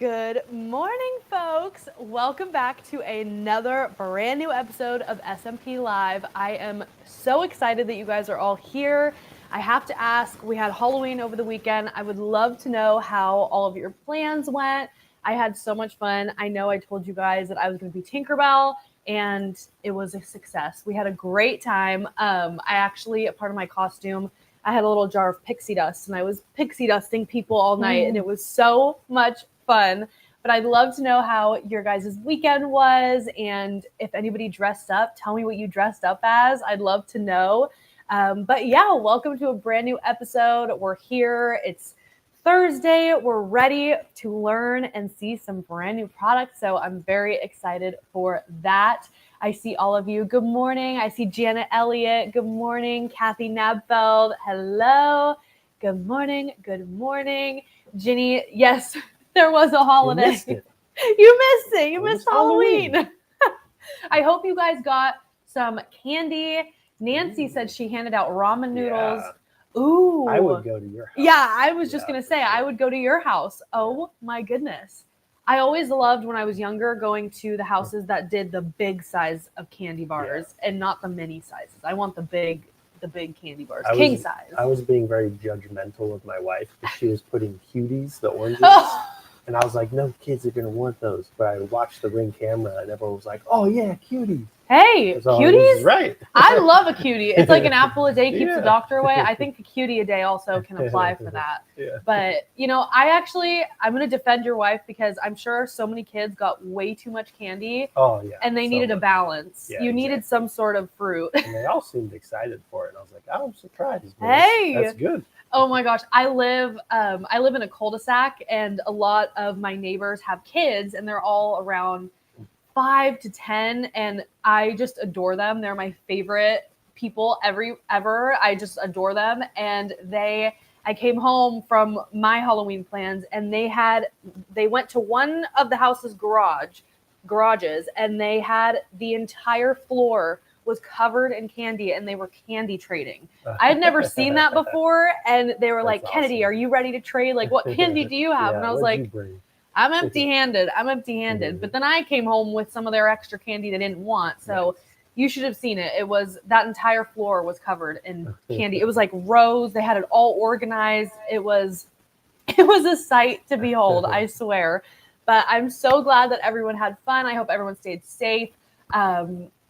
Good morning, folks. Welcome back to another brand new episode of SMP Live. I am so excited that you guys are all here. I have to ask, we had Halloween over the weekend. I would love to know how all of your plans went. I had so much fun. I know I told you guys that I was going to be Tinkerbell, and it was a success. We had a great time. I actually, a part of my costume, I had a little jar of pixie dust, and I was pixie dusting people all night, and it was so much fun. But I'd love to know how your guys' weekend was, and if anybody dressed up, tell me what you dressed up as. I'd love to know. But yeah, welcome to a brand new episode. We're here. It's Thursday. We're ready to learn and see some brand new products. So I'm very excited for that. I see all of you. Good morning. I see Janet Elliott. Good morning. Kathy Nabfeld. Hello. Good morning. Good morning. Ginny, yes, there was a holiday. You missed it. You missed Halloween. I hope you guys got some candy. Nancy said she handed out ramen noodles. Yeah. Ooh. I would go to your house. Yeah, I was just going to say, I would go to your house. Oh, my goodness. I always loved when I was younger going to the houses that did the big size of candy bars and not the mini sizes. I want the big candy bars, king size. I was being very judgmental of my wife because she was putting cuties, the oranges. And I was like, no kids are going to want those. But I watched the Ring camera and everyone was like, oh, yeah, cuties. Hey, so cuties? Right. I love a cutie. It's like an apple a day keeps the doctor away. I think a cutie a day also can apply for that. Yeah. But, you know, I'm going to defend your wife because I'm sure so many kids got way too much candy. Oh, yeah. And they needed a balance. Yeah, you needed some sort of fruit. And they all seemed excited for it. And I was like, I'm surprised. Hey. That's good. Oh my gosh, I live in a cul-de-sac, and a lot of my neighbors have kids, and they're all around 5 to 10, and I just adore them. They're my favorite people ever. I just adore them, and I came home from my Halloween plans, and they went to one of the house's garages, and they had the entire floor was covered in candy, and they were candy trading. I had never seen that before, and they were like, Kennedy, are you ready to trade? Like, what candy do you have? And I was like, I'm empty-handed. But then I came home with some of their extra candy they didn't want. So you should have seen it. It was, that entire floor was covered in candy. It was like rows. They had it all organized. It was a sight to behold, I swear. But I'm so glad that everyone had fun. I hope everyone stayed safe.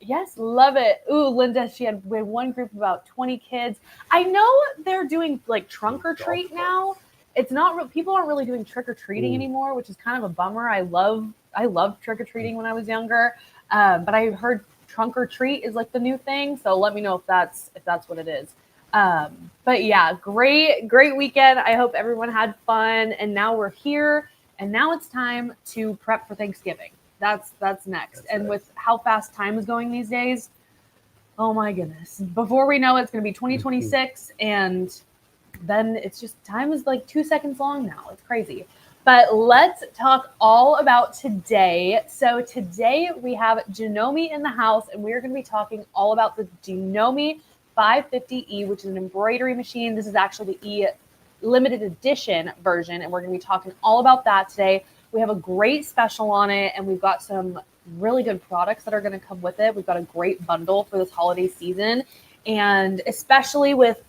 Yes, love it. Ooh, Linda, we had one group of about 20 kids. I know they're doing like trunk or treat now. It's not people aren't really doing trick or treating anymore, which is kind of a bummer. I loved trick or treating when I was younger, but I heard trunk or treat is like the new thing. So let me know if that's what it is. But yeah, great weekend. I hope everyone had fun. And now we're here, and now it's time to prep for Thanksgiving. That's next. And with how fast time is going these days, oh my goodness. Before we know it, it's going to be 2026, and then it's just, time is like 2 seconds long now. It's crazy. But let's talk all about today. So today we have Janome in the house, and we're going to be talking all about the Janome 550E, which is an embroidery machine. This is actually the E limited edition version, and we're going to be talking all about that today. We have a great special on it, and we've got some really good products that are going to come with it. We've got a great bundle for this holiday season, and especially with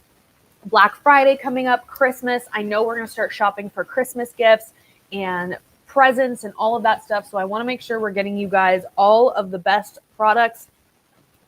Black Friday coming up, Christmas, I know we're going to start shopping for Christmas gifts and presents and all of that stuff. So I want to make sure we're getting you guys all of the best products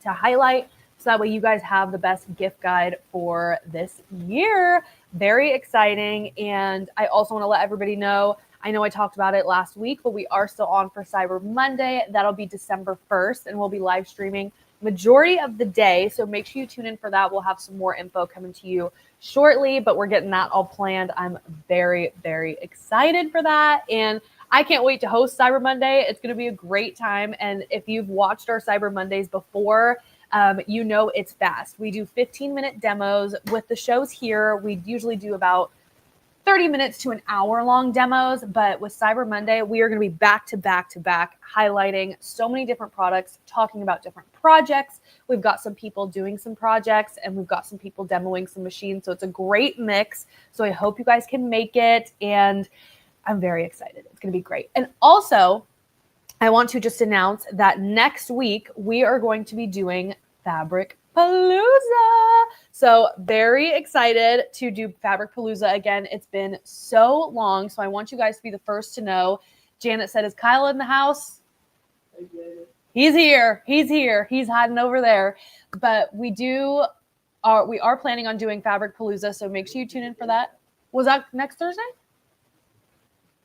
to highlight, so that way you guys have the best gift guide for this year. Very exciting. And I also want to let everybody know, I know I talked about it last week, but we are still on for Cyber Monday. That'll be December 1st, and we'll be live streaming majority of the day. So make sure you tune in for that. We'll have some more info coming to you shortly, but we're getting that all planned. I'm very, very excited for that. And I can't wait to host Cyber Monday. It's going to be a great time. And if you've watched our Cyber Mondays before, you know it's fast. We do 15-minute demos with the shows here. We usually do about 30 minutes to an hour long demos, but with Cyber Monday, we are going to be back to back highlighting so many different products, talking about different projects. We've got some people doing some projects, and we've got some people demoing some machines. So it's a great mix. So I hope you guys can make it. And I'm very excited. It's going to be great. And also, I want to just announce that next week we are going to be doing Fabric Palooza. So very excited to do Fabric Palooza again. It's been so long, so I want you guys to be the first to know. Janet said, is Kyle in the house? He's here. He's here. He's hiding over there. But we are planning on doing Fabric Palooza, so make sure you tune in for that. Was that next Thursday?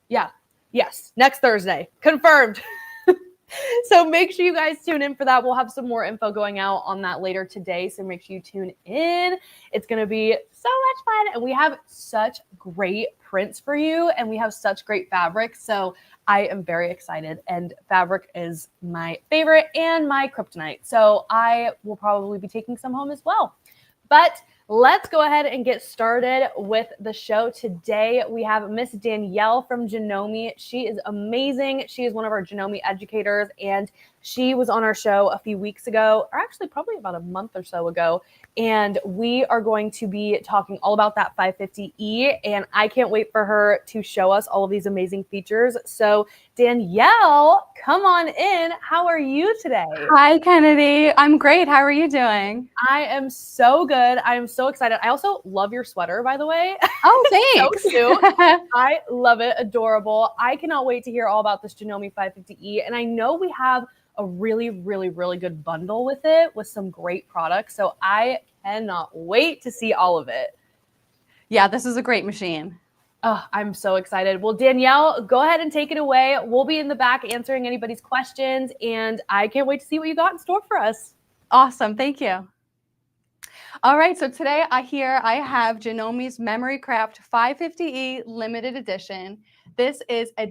Yeah. Yes, next Thursday. Confirmed. So make sure you guys tune in for that. We'll have some more info going out on that later today. So make sure you tune in. It's going to be so much fun. And we have such great prints for you. And we have such great fabric. So I am very excited. And fabric is my favorite and my kryptonite. So I will probably be taking some home as well. But let's go ahead and get started with the show. Today, we have Miss Danielle from Janome. She is amazing. She is one of our Janome educators, and she was on our show a few weeks ago, or actually probably about a month or so ago. And we are going to be talking all about that 550E, and I can't wait for her to show us all of these amazing features. So Danielle, come on in. How are you today? Hi, Kennedy. I'm great. How are you doing? I am so good. I am so excited. I also love your sweater, by the way. Oh, thanks. So cute. I love it. Adorable. I cannot wait to hear all about this Janome 550E. And I know we have a really, really, really good bundle with it with some great products. So I cannot wait to see all of it. Yeah, this is a great machine. Oh, I'm so excited. Well, Danielle, go ahead and take it away. We'll be in the back answering anybody's questions. And I can't wait to see what you got in store for us. Awesome. Thank you. All right. So today I have Janome's Memory Craft 550E limited edition. This is a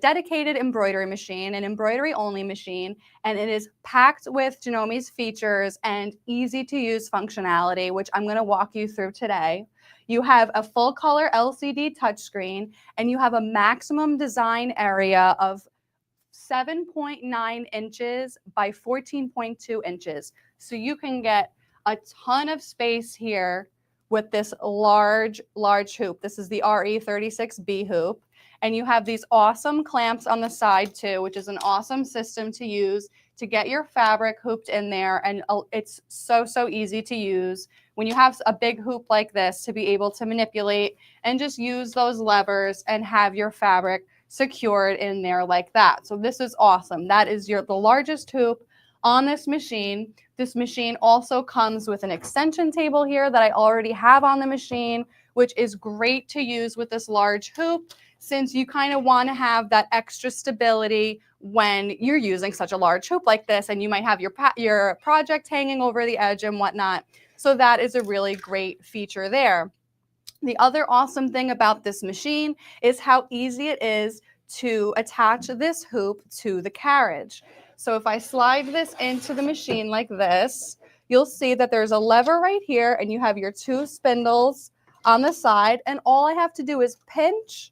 dedicated embroidery machine, an embroidery only machine, and it is packed with Janome's features and easy to use functionality, which I'm going to walk you through today. You have a full color LCD touchscreen, and you have a maximum design area of 7.9 inches by 14.2 inches. So you can get a ton of space here with this large hoop. This is the RE36B hoop. And you have these awesome clamps on the side too, which is an awesome system to use to get your fabric hooped in there. And it's so easy to use when you have a big hoop like this to be able to manipulate and just use those levers and have your fabric secured in there like that. So this is awesome. That is the largest hoop on this machine. This machine also comes with an extension table here that I already have on the machine, which is great to use with this large hoop, since you kind of want to have that extra stability when you're using such a large hoop like this, and you might have your project hanging over the edge and whatnot. So that is a really great feature there. The other awesome thing about this machine is how easy it is to attach this hoop to the carriage. So if I slide this into the machine like this, you'll see that there's a lever right here, and you have your two spindles on the side, and all I have to do is pinch,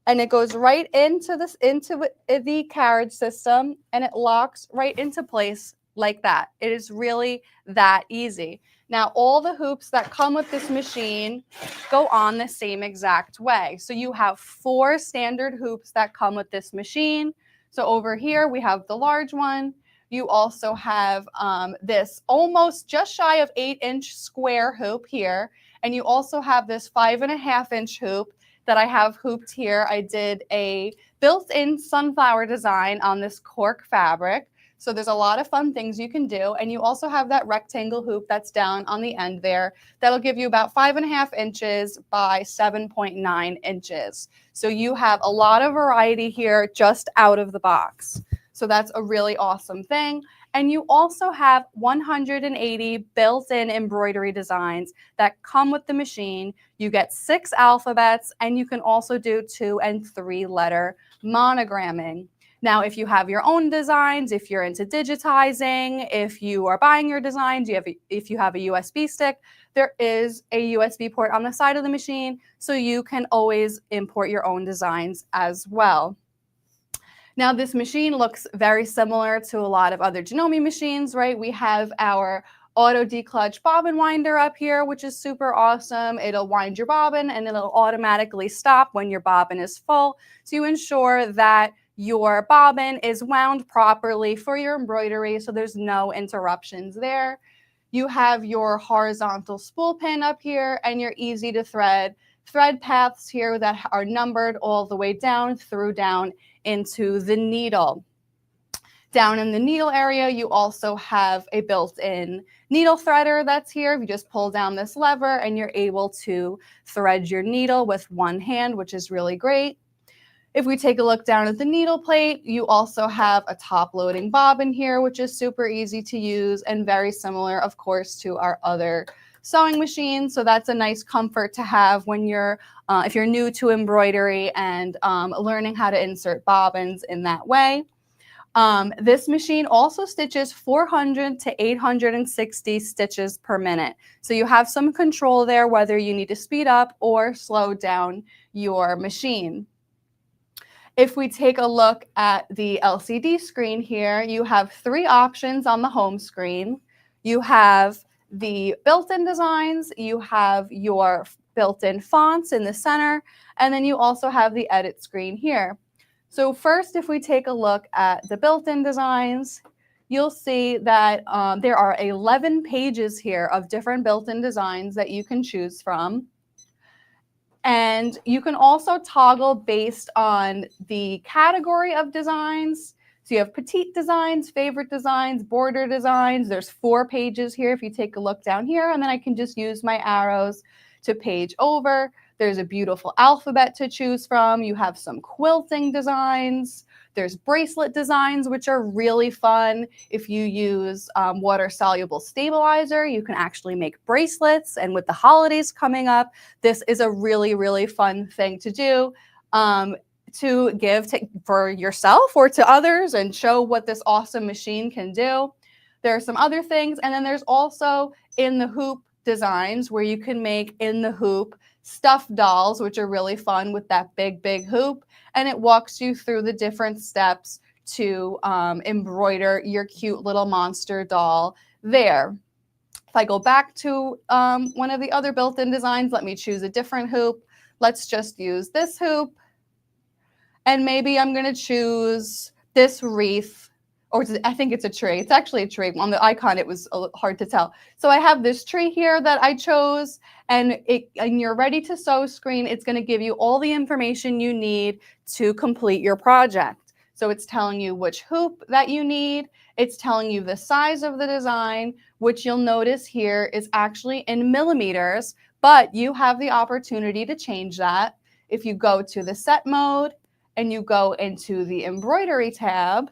and it goes right into the carriage system, and it locks right into place like that. It is really that easy. Now, all the hoops that come with this machine go on the same exact way. So you have 4 standard hoops that come with this machine. So over here, we have the large one. You also have this almost just shy of 8-inch square hoop here. And you also have this 5.5-inch hoop that I have hooped here. I did a built-in sunflower design on this cork fabric. So there's a lot of fun things you can do. And you also have that rectangle hoop that's down on the end there. That'll give you about 5.5 inches by 7.9 inches. So you have a lot of variety here just out of the box. So that's a really awesome thing. And you also have 180 built-in embroidery designs that come with the machine. You get 6 alphabets, and you can also do 2- and 3-letter monogramming. Now, if you have your own designs, if you're into digitizing, if you are buying your designs, if you have a USB stick, there is a USB port on the side of the machine, so you can always import your own designs as well. Now, this machine looks very similar to a lot of other Janome machines, right? We have our auto declutch bobbin winder up here, which is super awesome. It'll wind your bobbin and it'll automatically stop when your bobbin is full. So you ensure that your bobbin is wound properly for your embroidery, so there's no interruptions there. You have your horizontal spool pin up here and your easy to thread paths here that are numbered all the way down into the needle. Down in the needle area, you also have a built-in needle threader that's here. You just pull down this lever and you're able to thread your needle with one hand, which is really great. If we take a look down at the needle plate, you also have a top-loading bobbin here, which is super easy to use and very similar, of course, to our other sewing machine. So that's a nice comfort to have when you're, if you're new to embroidery and learning how to insert bobbins in that way. This machine also stitches 400 to 860 stitches per minute. So you have some control there whether you need to speed up or slow down your machine. If we take a look at the LCD screen here, you have 3 options on the home screen. You have the built-in designs, you have your built-in fonts in the center, and then you also have the edit screen here. So first, if we take a look at the built-in designs, you'll see that there are 11 pages here of different built-in designs that you can choose from. And you can also toggle based on the category of designs. So you have petite designs, favorite designs, border designs. There's 4 pages here if you take a look down here, and then I can just use my arrows to page over. There's a beautiful alphabet to choose from. You have some quilting designs. There's bracelet designs, which are really fun. If you use water-soluble stabilizer, you can actually make bracelets. And with the holidays coming up, this is a really, really fun thing to do, to give for yourself or to others and show what this awesome machine can do. There are some other things. And then there's also in the hoop designs where you can make in the hoop stuffed dolls, which are really fun with that big, big hoop. And it walks you through the different steps to embroider your cute little monster doll there. If I go back to one of the other built-in designs, let me choose a different hoop. Let's just use this hoop. And maybe I'm going to choose this wreath. Or I think it's a tree. It's actually a tree. On the icon, it was hard to tell. So I have this tree here that I chose, and in your ready to sew screen, it's going to give you all the information you need to complete your project. So it's telling you which hoop that you need. It's telling you the size of the design, which you'll notice here is actually in millimeters, but you have the opportunity to change that. If you go to the set mode and you go into the embroidery tab,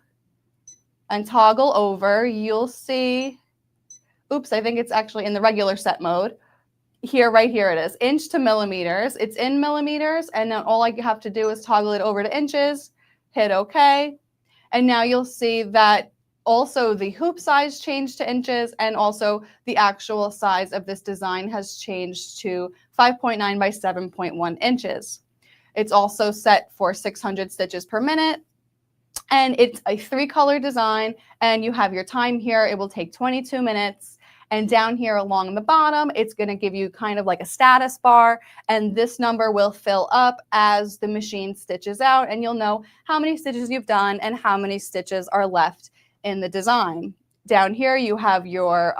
and toggle over, you'll see, oops, I think it's actually in the regular set mode. Here, right here it is, inch to millimeters. It's in millimeters, and then all I have to do is toggle it over to inches, hit OK. And now you'll see that also the hoop size changed to inches, and also the actual size of this design has changed to 5.9 by 7.1 inches. It's also set for 600 stitches per minute. And it's a 3-color design, and you have your time here. It will take 22 minutes. And down here along the bottom, it's going to give you kind of like a status bar, and this number will fill up as the machine stitches out, and you'll know how many stitches you've done and how many stitches are left in the design. Down here, you have your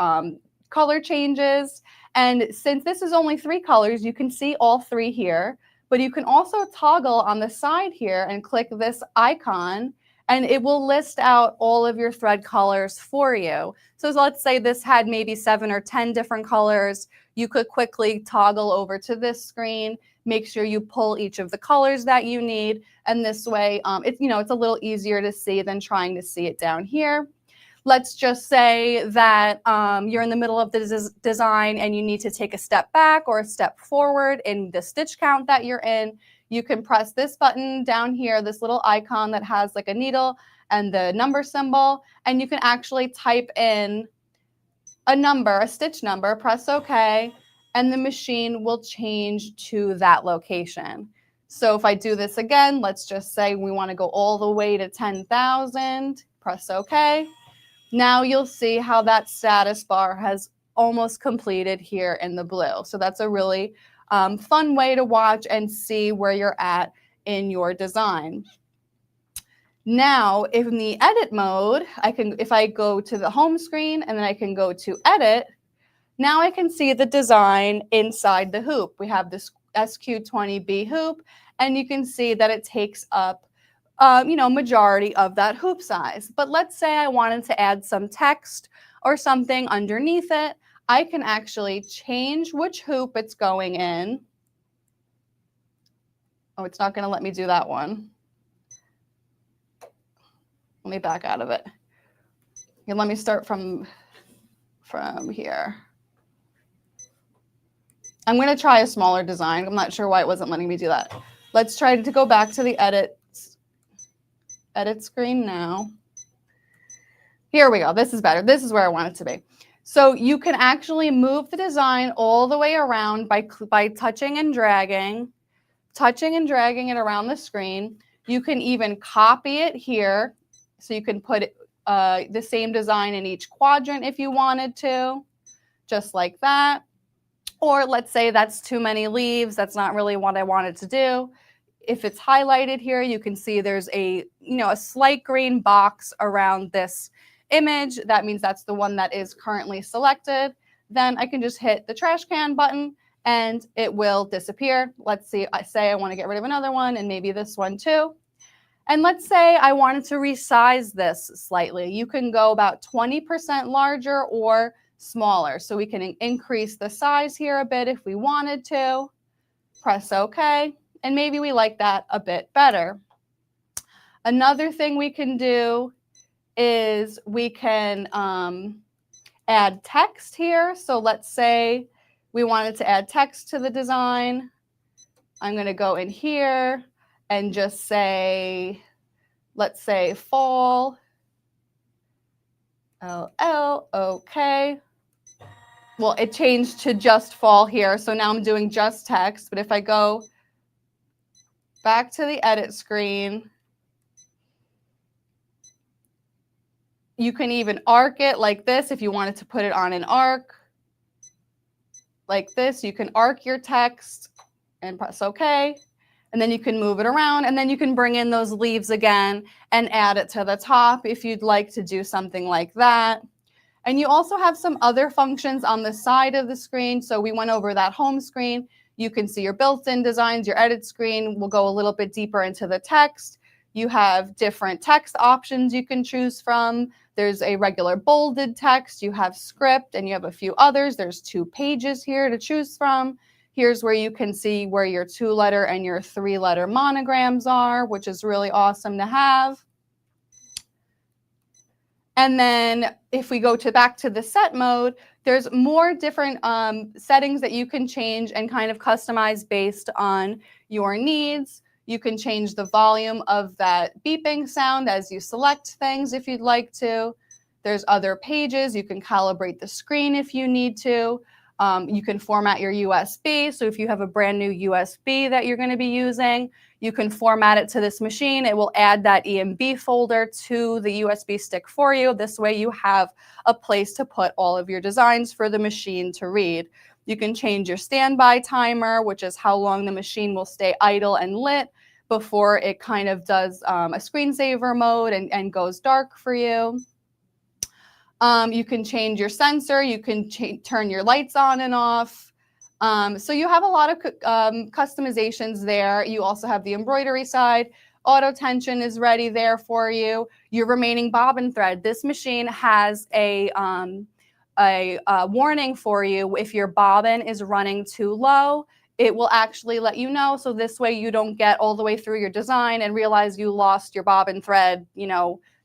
color changes, and since this is only 3 colors, you can see all 3 here, but you can also toggle on the side here and click this icon, and it will list out all of your thread colors for you. So let's say this had maybe 7 or 10 different colors. You could quickly toggle over to this screen, make sure you pull each of the colors that you need, and this way it's a little easier to see than trying to see it down here. Let's just say that you're in the middle of the design and you need to take a step back or a step forward in the stitch count that you're in. You can press this button down here, this little icon that has like a needle and the number symbol, and you can actually type in a number, a stitch number, press OK, and the machine will change to that location. So if I do this again, let's just say we want to go all the way to 10,000, press OK. Now you'll see how that status bar has almost completed here in the blue. So that's a really fun way to watch and see where you're at in your design. Now, in the edit mode, if I go to the home screen and then I can go to edit, now I can see the design inside the hoop. We have this SQ20B hoop, and you can see that it takes up majority of that hoop size. But let's say I wanted to add some text or something underneath it. I can actually change which hoop it's going in. Oh, it's not going to let me do that one. Let me back out of it. And let me start from here. I'm going to try a smaller design. I'm not sure why it wasn't letting me do that. Let's try to go back to the edit screen now. Here we go. This is better. This is where I want it to be. So you can actually move the design all the way around by touching and dragging it around the screen. You can even copy it here. So you can put the same design in each quadrant if you wanted to, just like that. Or let's say that's too many leaves. That's not really what I wanted to do. If it's highlighted here, you can see there's a slight green box around this image. That means that's the one that is currently selected. Then I can just hit the trash can button and it will disappear. Let's say I want to get rid of another one and maybe this one too. And let's say I wanted to resize this slightly. You can go about 20% larger or smaller. So we can increase the size here a bit if we wanted to. Press OK. And maybe we like that a bit better. Another thing we can do is we can add text here. So let's say we wanted to add text to the design. I'm going to go in here and just say, let's say fall, LL, okay. Well, it changed to just fall here. So now I'm doing just text. But if I go back to the edit screen, you can even arc it like this if you wanted to put it on an arc. Like this, you can arc your text and press OK. And then you can move it around, and then you can bring in those leaves again and add it to the top if you'd like to do something like that. And you also have some other functions on the side of the screen. So we went over that home screen. You can see your built-in designs, your edit screen. We'll go a little bit deeper into the text. You have different text options you can choose from. There's a regular bolded text. You have script, and you have a few others. There's 2 pages here to choose from. Here's where you can see where your 2-letter and your 3-letter monograms are, which is really awesome to have. And then if we go back to the set mode, there's more different settings that you can change and kind of customize based on your needs. You can change the volume of that beeping sound as you select things if you'd like to. There's other pages. You can calibrate the screen if you need to. You can format your USB. So if you have a brand new USB that you're going to be using, you can format it to this machine. It will add that EMB folder to the USB stick for you. This way you have a place to put all of your designs for the machine to read. You can change your standby timer, which is how long the machine will stay idle and lit before it kind of does a screensaver mode and goes dark for you. You can change your sensor. You can turn your lights on and off. So you have a lot of customizations there. You also have the embroidery side. Auto tension is ready there for you. Your remaining bobbin thread. This machine has a warning for you if your bobbin is running too low. It will actually let you know. So this way you don't get all the way through your design and realize you lost your bobbin thread,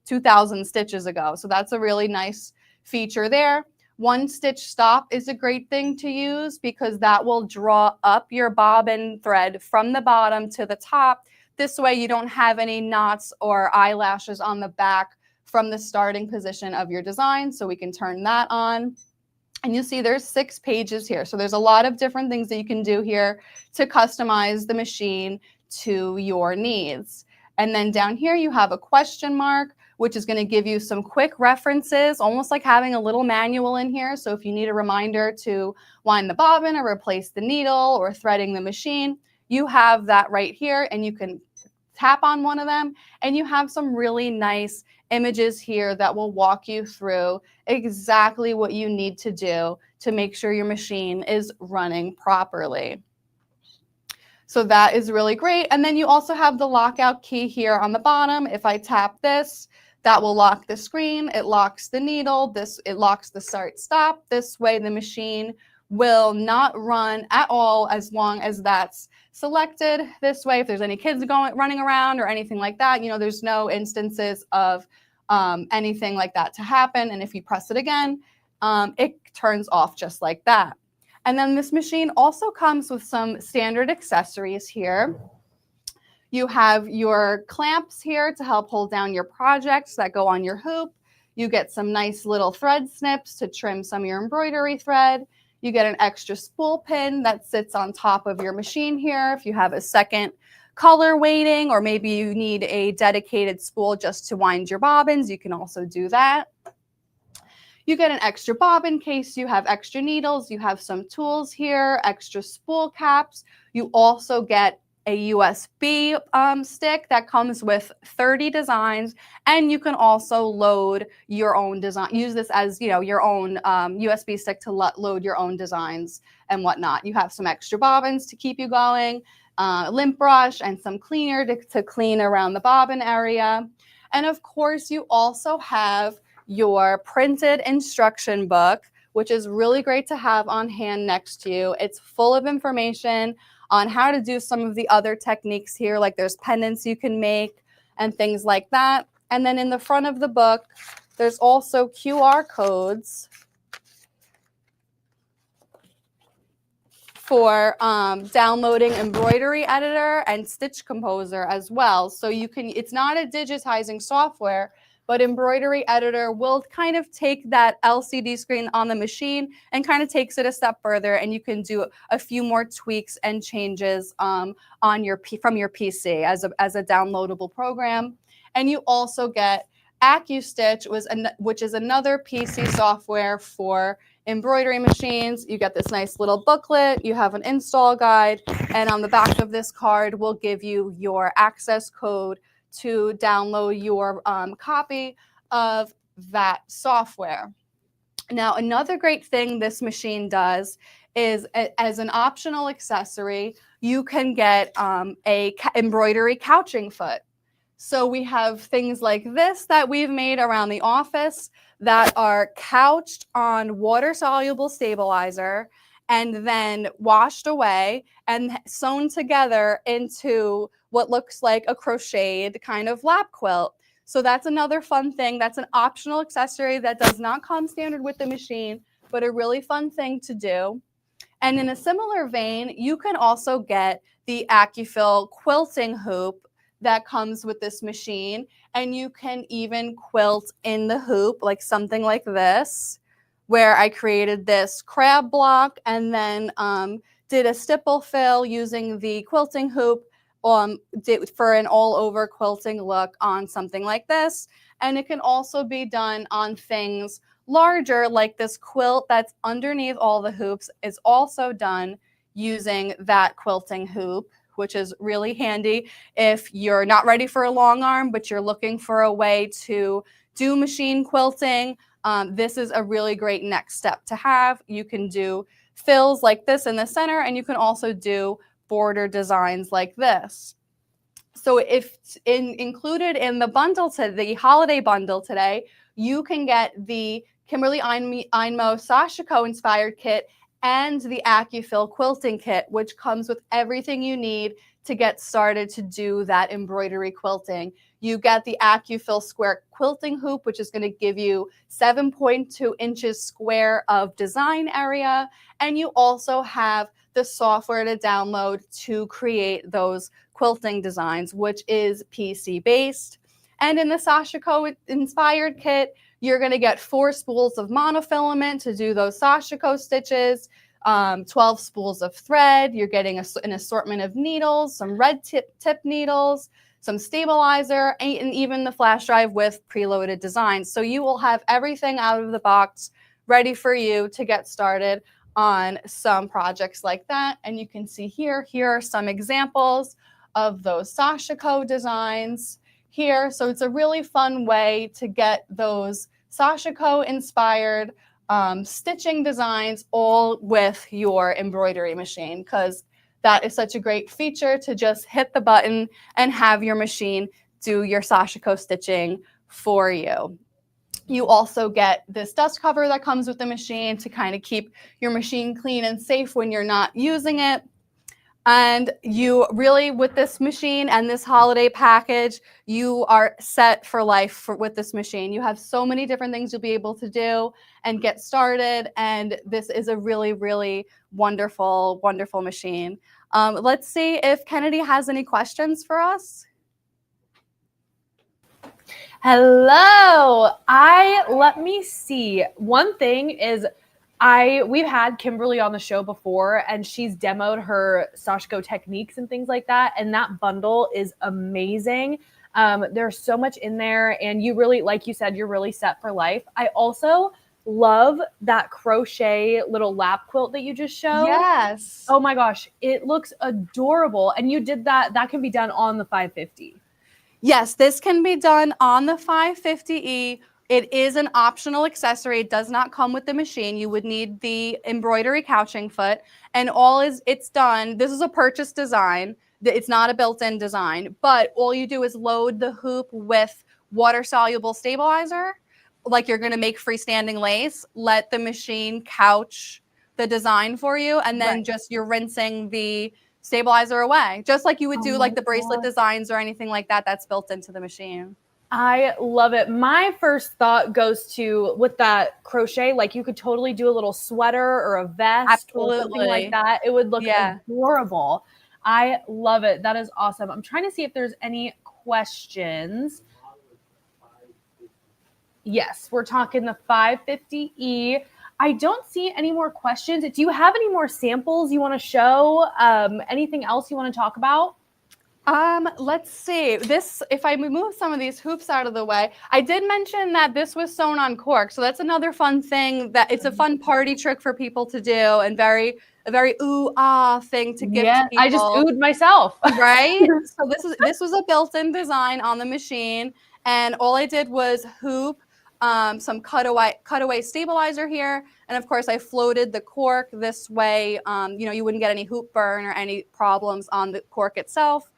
2,000 stitches ago. So that's a really nice feature there. One stitch stop is a great thing to use because that will draw up your bobbin thread from the bottom to the top. This way you don't have any knots or eyelashes on the back from the starting position of your design. So we can turn that on. And you see there's 6 pages here. So there's a lot of different things that you can do here to customize the machine to your needs. And then down here you have a question mark, which is going to give you some quick references, almost like having a little manual in here. So if you need a reminder to wind the bobbin or replace the needle or threading the machine, you have that right here, and you can tap on one of them, and you have some really nice images here that will walk you through exactly what you need to do to make sure your machine is running properly. So that is really great. And then you also have the lockout key here on the bottom. If I tap this, that will lock the screen. It locks the needle. It locks the start stop. This way the machine will not run at all as long as that's selected. This way, if there's any kids running around or anything like that, there's no instances of anything like that to happen. And if you press it again, it turns off just like that. And then this machine also comes with some standard accessories here. You have your clamps here to help hold down your projects that go on your hoop. You get some nice little thread snips to trim some of your embroidery thread. You get an extra spool pin that sits on top of your machine here. If you have a second color waiting, or maybe you need a dedicated spool just to wind your bobbins, you can also do that. You get an extra bobbin case, you have extra needles, you have some tools here, extra spool caps. You also get a USB stick that comes with 30 designs, and you can also load your own design. Use this as your own USB stick to load your own designs and whatnot. You have some extra bobbins to keep you going, lint brush, and some cleaner to clean around the bobbin area. And of course, you also have your printed instruction book, which is really great to have on hand next to you. It's full of information on how to do some of the other techniques here, like there's pendants you can make and things like that. And then in the front of the book, there's also QR codes for downloading Embroidery Editor and Stitch Composer as well. So it's not a digitizing software, but Embroidery Editor will kind of take that LCD screen on the machine and kind of takes it a step further, and you can do a few more tweaks and changes from your PC as a downloadable program. And you also get AccuStitch, which is another PC software for embroidery machines. You get this nice little booklet, you have an install guide, and on the back of this card will give you your access code to download your copy of that software. Now, another great thing this machine does is, as an optional accessory, you can get a embroidery couching foot. So we have things like this that we've made around the office that are couched on water-soluble stabilizer and then washed away and sewn together into what looks like a crocheted kind of lap quilt. So that's another fun thing. That's an optional accessory that does not come standard with the machine, but a really fun thing to do. And in a similar vein, you can also get the AccuFill quilting hoop that comes with this machine, and you can even quilt in the hoop, like something like this, where I created this crab block and then did a stipple fill using the quilting hoop for an all-over quilting look on something like this. And it can also be done on things larger, like this quilt that's underneath all the hoops is also done using that quilting hoop, which is really handy if you're not ready for a long arm, but you're looking for a way to do machine quilting. This is a really great next step to have. You can do fills like this in the center, and you can also do border designs like this. So if included in the bundle, the holiday bundle today, you can get the Kimberly Einmo Sashiko inspired kit and the AccuFill quilting kit, which comes with everything you need to get started to do that embroidery quilting. You get the AccuFill square quilting hoop, which is going to give you 7.2 inches square of design area. And you also have the software to download to create those quilting designs, which is PC based. And in the Sashiko inspired kit, you're going to get 4 spools of monofilament to do those Sashiko stitches, 12 spools of thread. You're getting an assortment of needles, some red tip needles, some stabilizer, and even the flash drive with preloaded designs. So you will have everything out of the box ready for you to get started on some projects like that. And you can see here are some examples of those sashiko designs here. So it's a really fun way to get those sashiko inspired stitching designs all with your embroidery machine, because that is such a great feature to just hit the button and have your machine do your sashiko stitching for you. You also get this dust cover that comes with the machine to kind of keep your machine clean and safe when you're not using it. And you really, with this machine and this holiday package, you are set for life with this machine. You have so many different things you'll be able to do and get started. And this is a really, really wonderful, wonderful machine. Let's see if Kennedy has any questions for us. Hello. Let me see. One thing is, we've had Kimberly on the show before, and she's demoed her sashiko techniques and things like that. And that bundle is amazing. There's so much in there, and you really, like you said, you're really set for life. I also love that crochet little lap quilt that you just showed. Yes. Oh my gosh, it looks adorable. And you did that. That can be done on the 550. Yes, this can be done on the 550E. It is an optional accessory. It does not come with the machine. You would need the embroidery couching foot, and it's done. This is a purchase design. It's not a built-in design, but all you do is load the hoop with water-soluble stabilizer, like you're going to make freestanding lace. Let the machine couch the design for you, and then just you're rinsing the stabilizer away, just like you would do like the bracelet designs or anything like that that's built into the machine. I love it. My first thought goes to, with that crochet, like you could totally do a little sweater or a vest or something like that. It would look adorable. I love it. That is awesome. I'm trying to see if there's any questions. Yes, we're talking the 550E. I don't see any more questions. Do you have any more samples you want to show? Anything else you want to talk about? Let's see. If I move some of these hoops out of the way, I did mention that this was sewn on cork. So that's another fun thing, that it's a fun party trick for people to do, and a very ooh-ah thing to give to people. I just oohed myself. Right? So this was a built-in design on the machine, and all I did was hoop some cutaway stabilizer here, and of course I floated the cork this way. You wouldn't get any hoop burn or any problems on the cork itself.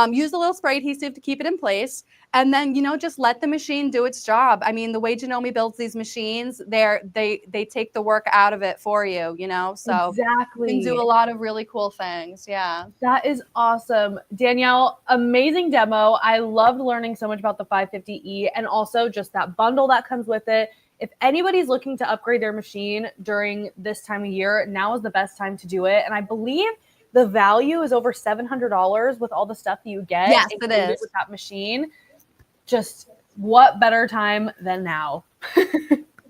Use a little spray adhesive to keep it in place, and then just let the machine do its job. I mean, the way Janome builds these machines, they take the work out of it for you. So exactly, you can do a lot of really cool things. Yeah, that is awesome, Danielle. Amazing demo. I loved learning so much about the 550E, and also just that bundle that comes with it. If anybody's looking to upgrade their machine during this time of year, now is the best time to do it. And I believe the value is over $700 with all the stuff that you get. Yes, it is. With that machine. Just what better time than now?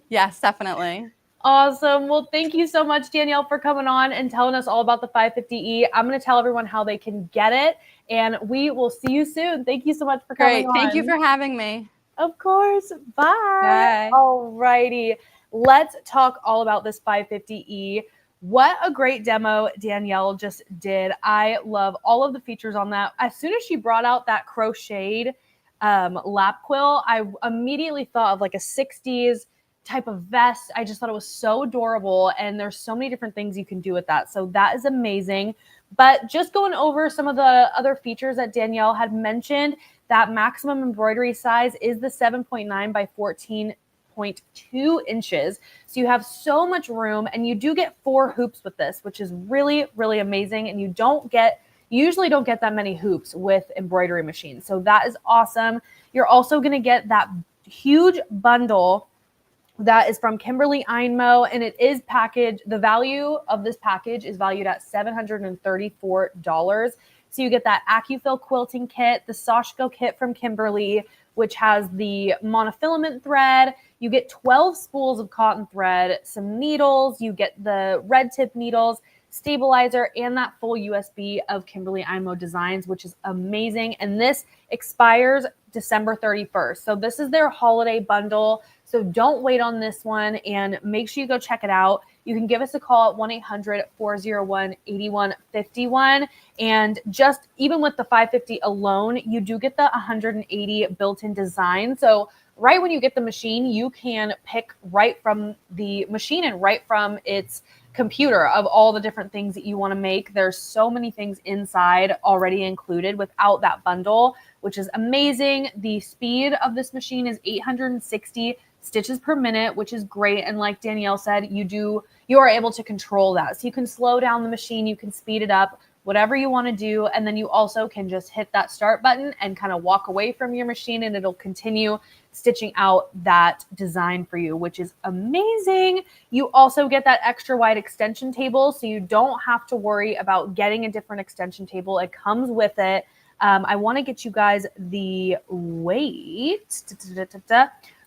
Yes, definitely. Awesome. Well, thank you so much, Danielle, for coming on and telling us all about the 550E. I'm going to tell everyone how they can get it, and we will see you soon. Thank you so much for coming on. Thank you for having me. Of course. Bye. Bye. All righty. Let's talk all about this 550E. What a great demo Danielle just did. I love all of the features on that. As soon as she brought out that crocheted lap quill, I immediately thought of like a 60s type of vest. I just thought it was so adorable, and there's so many different things you can do with that. So that is amazing. But just going over some of the other features that Danielle had mentioned, that maximum embroidery size is the 7.9 by 14.2 inches. So you have so much room, and you do get 4 hoops with this, which is really, really amazing. And you usually don't get that many hoops with embroidery machines. So that is awesome. You're also going to get that huge bundle that is from Kimberly Einmo, and it is packaged. The value of this package is valued at $734. So you get that AccuFill quilting kit, the Sashiko kit from Kimberly, which has the monofilament thread. You get 12 spools of cotton thread, some needles, you get the red tip needles, stabilizer, and that full USB of Kimberly Imo designs, which is amazing. And this expires December 31st. So this is their holiday bundle. So don't wait on this one, and make sure you go check it out. You can give us a call at 1-800-401-8151. And just even with the $550 alone, you do get the 180 built-in design. So right when you get the machine, you can pick right from the machine and right from its computer of all the different things that you want to make. There's so many things inside already included without that bundle, which is amazing. The speed of this machine is 860 stitches per minute, which is great. And like Danielle said, you are able to control that. So you can slow down the machine, you can speed it up, whatever you want to do. And then you also can just hit that start button and kind of walk away from your machine, and it'll continue stitching out that design for you, which is amazing. You also get that extra wide extension table, so you don't have to worry about getting a different extension table. It comes with it. I want to get you guys the weight.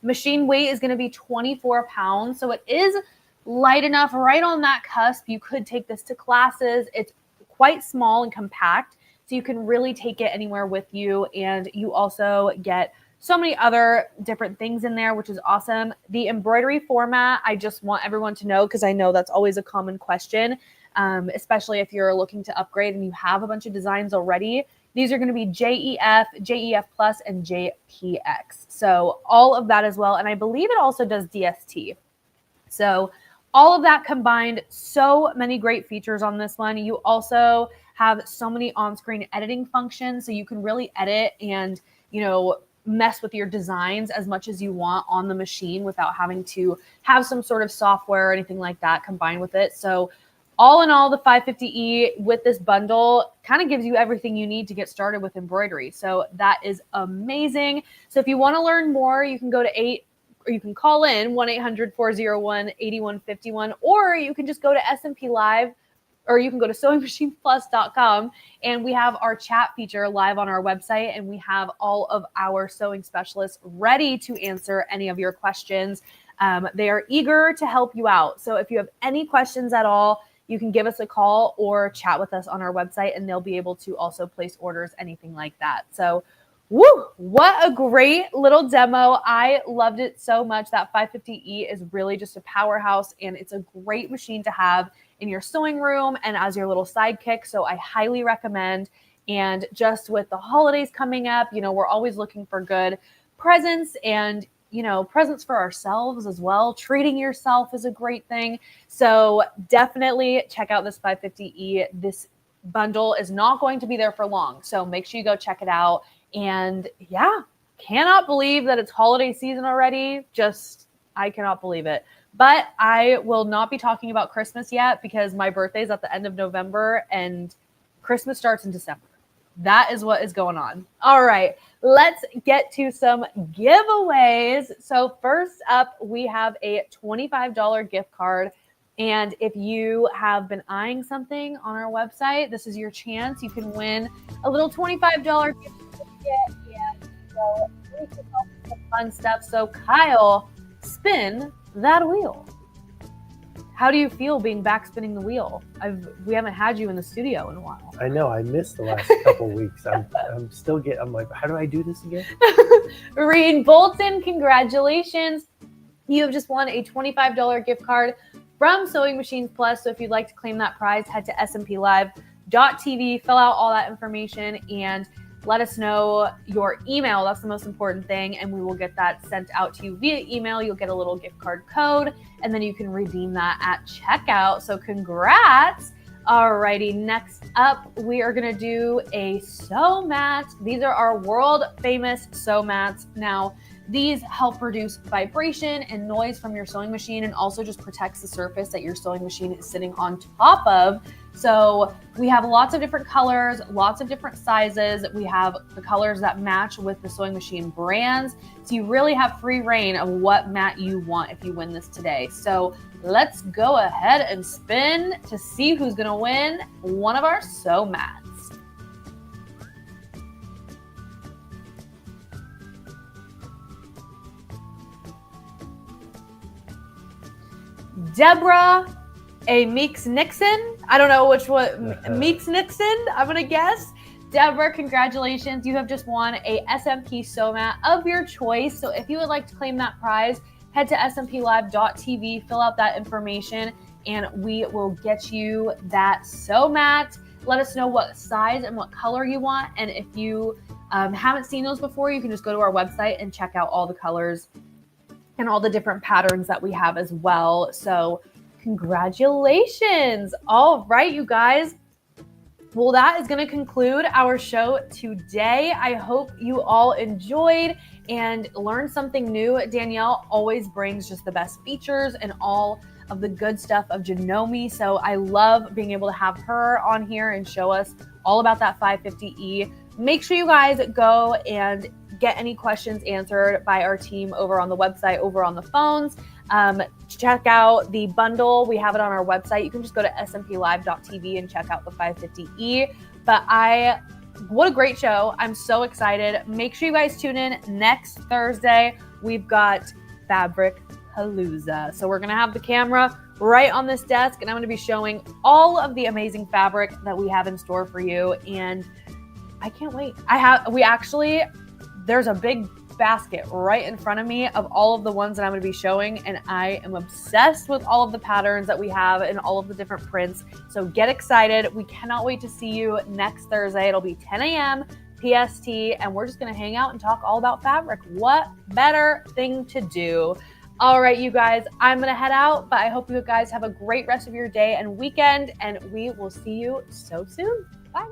Machine weight is going to be 24 pounds. So it is light enough, right on that cusp. You could take this to classes. It's quite small and compact, so you can really take it anywhere with you. And you also get so many other different things in there, which is awesome. The embroidery format, I just want everyone to know, because I know that's always a common question, especially if you're looking to upgrade and you have a bunch of designs already. These are going to be JEF, JEF Plus, and JPX. So all of that as well. And I believe it also does DST. So all of that combined, so many great features on this one. You also have so many on-screen editing functions, so you can really edit and, mess with your designs as much as you want on the machine without having to have some sort of software or anything like that combined with it. So all in all, the 550E with this bundle kind of gives you everything you need to get started with embroidery. So that is amazing. So if you want to learn more, you can go to you can call in 1-800-401-8151, or you can just go to SMP Live, or you can go to SewingMachinesPlus.com, and we have our chat feature live on our website, and we have all of our sewing specialists ready to answer any of your questions. They are eager to help you out. So if you have any questions at all, you can give us a call or chat with us on our website, and they'll be able to also place orders, anything like that. So woo, what a great little demo. I loved it so much. That 550E is really just a powerhouse, and it's a great machine to have in your sewing room and as your little sidekick. So I highly recommend. And just with the holidays coming up, we're always looking for good presents, and presents for ourselves as well. Treating yourself is a great thing. So definitely check out this 550E. This bundle is not going to be there for long, so make sure you go check it out. And yeah, cannot believe that it's holiday season already. I cannot believe it. But I will not be talking about Christmas yet, because my birthday is at the end of November and Christmas starts in December. That is what is going on. All right, let's get to some giveaways. So first up, we have a $25 gift card. And if you have been eyeing something on our website, this is your chance. You can win a little $25 gift certificate, and so we can help with some fun stuff. So Kyle, spin that wheel. How do you feel being back spinning the wheel? We haven't had you in the studio in a while. I know, I missed the last couple weeks. I'm like, how do I do this again? Reed Bolton, congratulations. You have just won a $25 gift card from Sewing Machines Plus. So if you'd like to claim that prize, head to smplive.tv, fill out all that information, and let us know your email. That's the most important thing, and we will get that sent out to you via email. You'll get a little gift card code, and then you can redeem that at checkout. So congrats. Alrighty, next up, we are gonna do a sew mat. These are our world famous sew mats. Now, these help reduce vibration and noise from your sewing machine, and also just protects the surface that your sewing machine is sitting on top of. So we have lots of different colors, lots of different sizes. We have the colors that match with the sewing machine brands. So you really have free reign of what mat you want if you win this today. So let's go ahead and spin to see who's gonna win one of our sew mats. Deborah A. Meeks Nixon. I don't know which one. Meeks Nixon, I'm going to guess. Deborah, congratulations. You have just won a SMP sew mat of your choice. So if you would like to claim that prize, head to smplive.tv, fill out that information, and we will get you that sew mat. Let us know what size and what color you want. And if you haven't seen those before, you can just go to our website and check out all the colors and all the different patterns that we have as well. So congratulations. All right, you guys. Well, that is going to conclude our show today. I hope you all enjoyed and learned something new. Danielle always brings just the best features and all of the good stuff of Janome. So I love being able to have her on here and show us all about that 550E. Make sure you guys go and get any questions answered by our team over on the website, over on the phones. Check out the bundle. We have it on our website. You can just go to smplive.tv and check out the 550E. But what a great show. I'm so excited. Make sure you guys tune in next Thursday. We've got Fabric Palooza. So we're going to have the camera right on this desk, and I'm going to be showing all of the amazing fabric that we have in store for you. And I can't wait. There's a big basket right in front of me of all of the ones that I'm going to be showing, and I am obsessed with all of the patterns that we have and all of the different prints. So get excited. We cannot wait to see you next Thursday. It'll be 10 a.m. PST, and we're just going to hang out and talk all about fabric. What better thing to do? All right, you guys, I'm going to head out, but I hope you guys have a great rest of your day and weekend, and we will see you so soon. Bye.